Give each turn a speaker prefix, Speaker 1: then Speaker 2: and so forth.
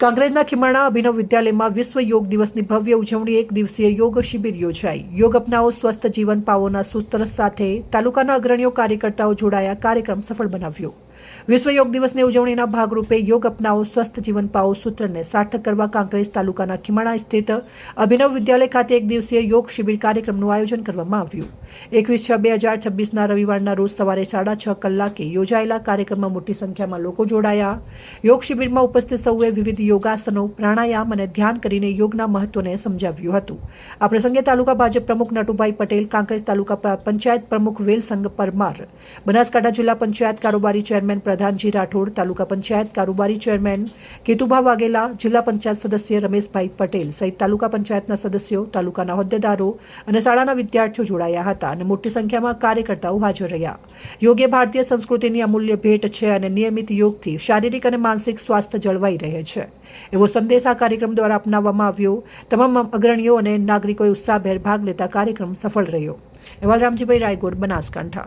Speaker 1: કાંકરેજના ખીમાણા અભિનવ વિદ્યાલયમાં વિશ્વ યોગ દિવસની ભવ્ય ઉજવણી એક દિવસીય યોગ શિબિર યોજાઈ। યોગ અપનાવો સ્વસ્થ જીવન પાવોના સૂત્ર સાથે તાલુકાના અગ્રણીઓ કાર્યકર્તાઓ જોડાયા। કાર્યક્રમ સફળ બનાવ્યો। વિશ્વ યોગ દિવસની ઉજવણીના ભાગરૂપે યોગ અપનાવો સ્વસ્થ જીવન પાવો સૂત્રને સાર્થક કરવા કાંકરેજ તાલુકાના ખીમાણા સ્થિત અભિનવ વિદ્યાલય ખાતે એક દિવસીય યોગ શિબિર કાર્યક્રમનું આયોજન કરવામાં આવ્યું। 21/6/2026ના રવિવારના રોજ સવારે 6:30 કલાકે યોજાયેલા કાર્યક્રમમાં મોટી સંખ્યામાં લોકો જોડાયા। યોગ શિબિરમાં ઉપસ્થિત સૌએ વિવિધ યોગાસનો, પ્રાણાયામ અને ધ્યાન કરીને યોગના મહત્વને સમજાવ્યું હતું। આ પ્રસંગે તાલુકા ભાજપ પ્રમુખ નટુભાઈ પટેલ, કાંકરેજ તાલુકા પંચાયત પ્રમુખ વેલસંગ પરમાર, બનાસકાંઠા જિલ્લા પંચાયત કારોબારી ચેરમેન પ્રધાનજી રાઠોડ, તાલુકા પંચાયત કારોબારી ચેરમેન કેતુભા વાઘેલા, જિલ્લા પંચાયત સદસ્ય રમેશભાઈ પટેલ સહિત તાલુકા પંચાયતના સદસ્યો, તાલુકાના હોદ્દેદારો અને શાળાના વિદ્યાર્થીઓ જોડાયા હતા અને મોટી સંખ્યામાં કાર્યકર્તાઓ હાજર રહ્યા। યોગ એ ભારતીય સંસ્કૃતિની અમૂલ્ય ભેટ છે અને નિયમિત યોગથી શારીરિક અને માનસિક સ્વાસ્થ્ય જળવાઈ રહે છે, એવો સંદેશ આ કાર્યક્રમ દ્વારા અપનાવવામાં આવ્યો। તમામ અગ્રણીઓ અને નાગરિકોએ ઉત્સાહભેર ભાગ લેતા કાર્યક્રમ સફળ રહ્યો। અહેવાલ રામજીભાઈ રાયગોર, બનાસકાંઠા।